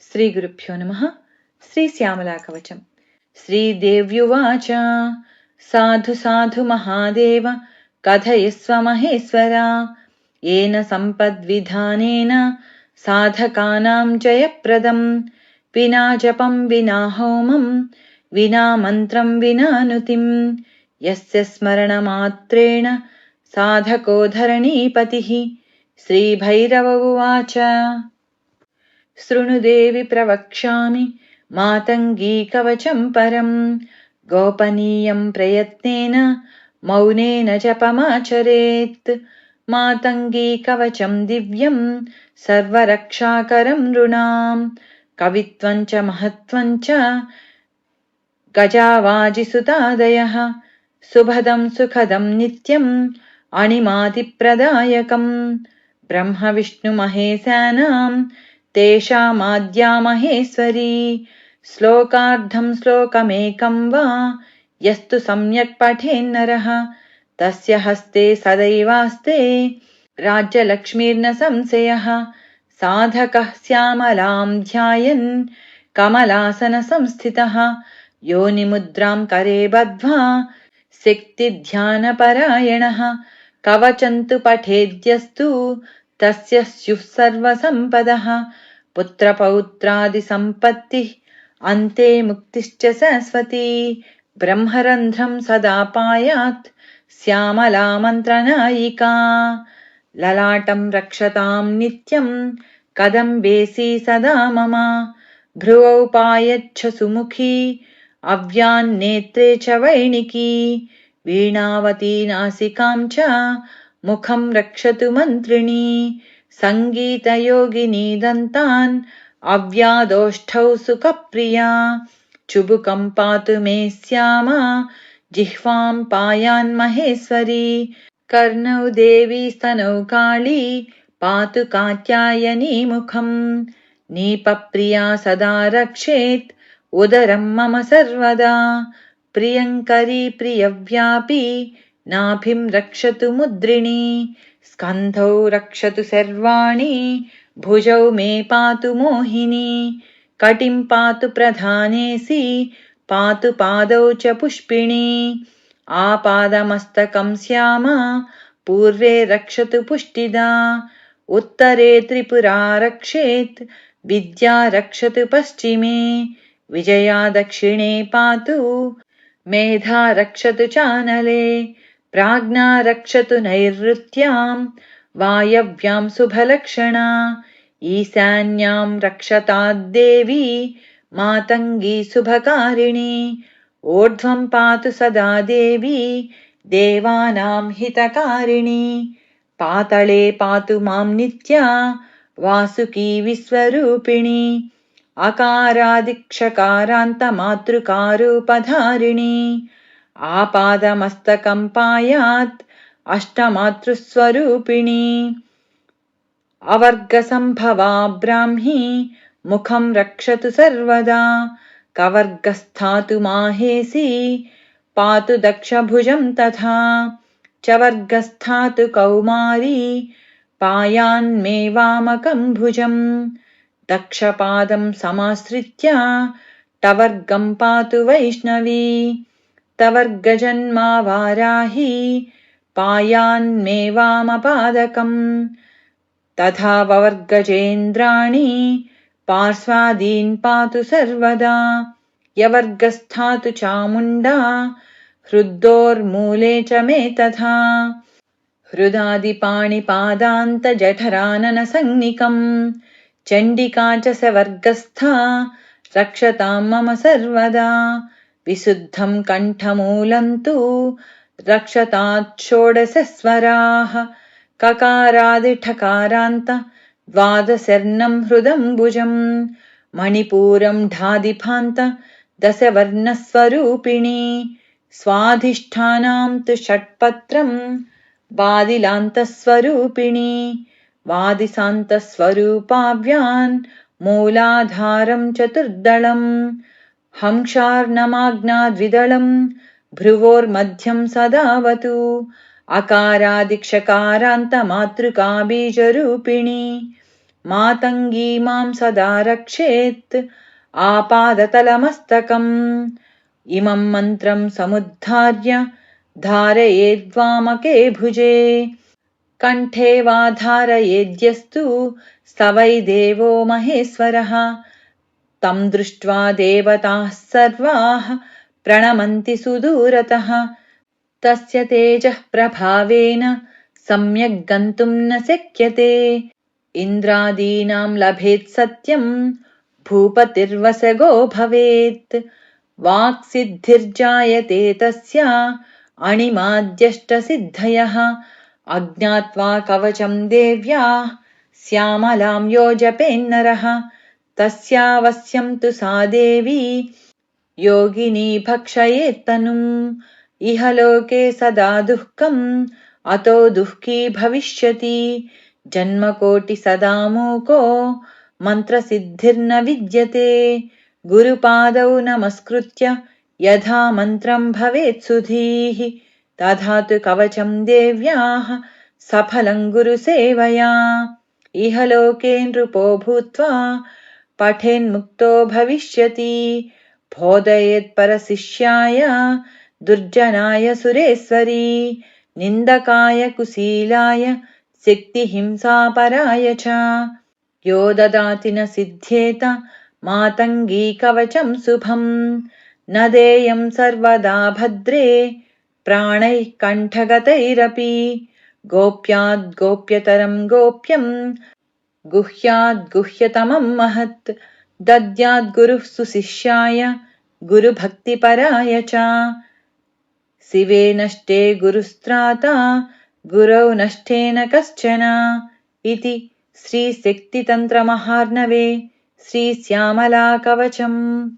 श्रीगुरुभ्यो नमः। श्रीश्यामलाकवचम्। श्रीदेव्युवाच साधु साधु महादेव कथयस्व महेश्वरा येन सम्पद्विधानेन साधकानां जयप्रदम् विना जपं विना होमं विना मन्त्रं विना नुतिं यस्य स्मरणमात्रेण साधको धरणीपतिः। श्रीभैरव उवाच शृणु देवि प्रवक्ष्यामि मातङ्गी कवचं परं गोपनीयं प्रयत्नेन मौनेन जपमाचरेत्। मातङ्गी कवचं दिव्यं सर्वरक्षाकरं नृणां कवित्वं च महत्त्वं च गजावाजिसुतादयः सुभदं सुखदं नित्यम् अणिमादिप्रदायकं ब्रह्म विष्णुमहेशानां तेषामाद्या महेश्वरी। श्लोकार्धं श्लोकमेकं वा यस्तु सम्यक् पठेन्नरः तस्य हस्ते सदैवास्ते राज्यलक्ष्मीर्न संशयः। साधकः श्यामलां ध्यायन् कमलासनसंस्थितः योनिमुद्रां करे बद्ध्वा शक्तिध्यानपरायणः कवचन्तु पठेद्यस्तु तस्य स्युः सर्वसम्पदः पुत्रपौत्रादिसम्पत्तिः अन्ते मुक्तिश्च शाश्वती। ब्रह्मरन्ध्रं सदा पायात् श्यामला मन्त्रनायिका ललाटं रक्षतां नित्यं कदम्बेसी सदा मम भ्रुवौ पायच्छ सुमुखी अव्यान्नेत्रे च वैणिकी वीणावती नासिकां च मुखं रक्षतु मन्त्रिणी सङ्गीतयोगिनी दन्तान् अव्यादोष्ठौ सुखप्रिया चुबुकं पातु मे श्यामा जिह्वां पायान्महेश्वरी कर्णौ देवी स्तनौ काली पातु कात्यायनी मुखं नीपप्रिया सदा रक्षेत् उदरं मम सर्वदा प्रियङ्करी प्रियव्यापी नाभिं रक्षतु मुद्रिणी स्कन्धौ रक्षतु सर्वाणि भुजौ मे पातु मोहिनी कटिं पातु प्रधानेसि पातु पादौ च पुष्पिणी आपादमस्तकं श्यामा पूर्वे रक्षतु पुष्टिदा उत्तरे त्रिपुरा रक्षेत् विद्या रक्षतु पश्चिमे विजया दक्षिणे पातु मेधा रक्षतु चानले प्राज्ञा रक्षतु नैऋत्यां वायव्यां शुभलक्षणा ईशान्यां रक्षताद्देवी मातङ्गी शुभकारिणी ऊर्ध्वं पातु सदा देवी देवानां हितकारिणी पातळे पातु मां नित्या वासुकी विश्वरूपिणी अकारादिक्षकारान्तमातृकारूपधारिणी आपादमस्तकं पायात् अष्टमातृस्वरूपिणी अवर्गसम्भवा ब्राह्मी मुखं रक्षतु सर्वदा कवर्गस्थातु माहेशी पातु दक्षभुजं तथा चवर्गस्थातु कौमारी पायान्मे वामकं भुजं दक्षपादं समाश्रित्य टवर्गं पातु वैष्णवी तवर्गजन्मा वाराही पायान्मे वामपादकं तथा ववर्गजेन्द्राणि पार्श्वादीन् पातु सर्वदा यवर्गस्थातु चामुण्डा हृद्दोर्मूले च मे तथा हृदादिपाणिपादान्तजठराननसंज्ञिकं चण्डिका च सवर्गस्था रक्षतां मम सर्वदा विशुद्धं कण्ठमूलं तु रक्षतात् षोडशस्वराः ककारादिठकारान्त द्वादशर्णं हृदम्बुजं मणिपूरं ढादिभान्त दशवर्णस्वरूपिणी स्वाधिष्ठानां तु षट्पत्रं वादिलान्तस्वरूपिणी वादिसान्तस्वरूपाव्यान् मूलाधारं चतुर्दलं हंसार्णमाग्नाद्विदलं भ्रुवोर्मध्यं सदावतु अकारादिक्षकारान्तमातृका बीजरूपिणी मातङ्गी मां सदा रक्षेत् आपादतलमस्तकम्। इमं मन्त्रं समुद्धार्य धारयेद्वामके भुजे। कण्ठे वा धारयेद्यस्तु स वै देवो महेश्वरः। तं दृष्ट्वा देवताः सर्वाः प्रणमन्ति सुदूरतः। तस्य तेजः प्रभावेन सम्यग् गन्तुं न शक्यते। इन्द्रादीनां लभेत् सत्यं भूपतिर्वसगो भवेत्। वाक्सिद्धिर्जायते तस्य अणिमाद्यष्टसिद्धयः। अज्ञात्वा कवचं देव्याः श्यामलां यो जपेन्नरः। तस्यावश्यं तु सा देवी योगिनी भक्षयेत्तनुम्। इह लोके सदा दुःखम् अतो दुःखी भविष्यति। जन्मकोटि सदा मूको मन्त्रसिद्धिर्न विद्यते। गुरुपादौ नमस्कृत्य यथा मन्त्रं भवेत् सुधीः तथा तु कवचं देव्याः सफलं गुरुसेवया। इह लोके नृपो भूत्वा पठेन्मुक्तो भविष्यति। बोधयेत् परशिष्याय दुर्जनाय सुरेश्वरी। निन्दकाय कुशीलाय शक्तिहिंसापराय च। यो ददाति न सिद्ध्येत मातङ्गी कवचं शुभम्। न देयं सर्वदा भद्रे प्राणैः कण्ठगतैरपि। गोप्याद् गोप्यतरं गोप्यं गुह्याद् गुह्यतमं महत्। दद्याद् गुरुः सुशिष्याय गुरुभक्तिपराय च। शिवे नष्टे गुरुस्त्राता गुरौ नष्टेन कश्चन। इति श्रीशक्तितन्त्रमहार्णवे श्रीश्यामलाकवचम्।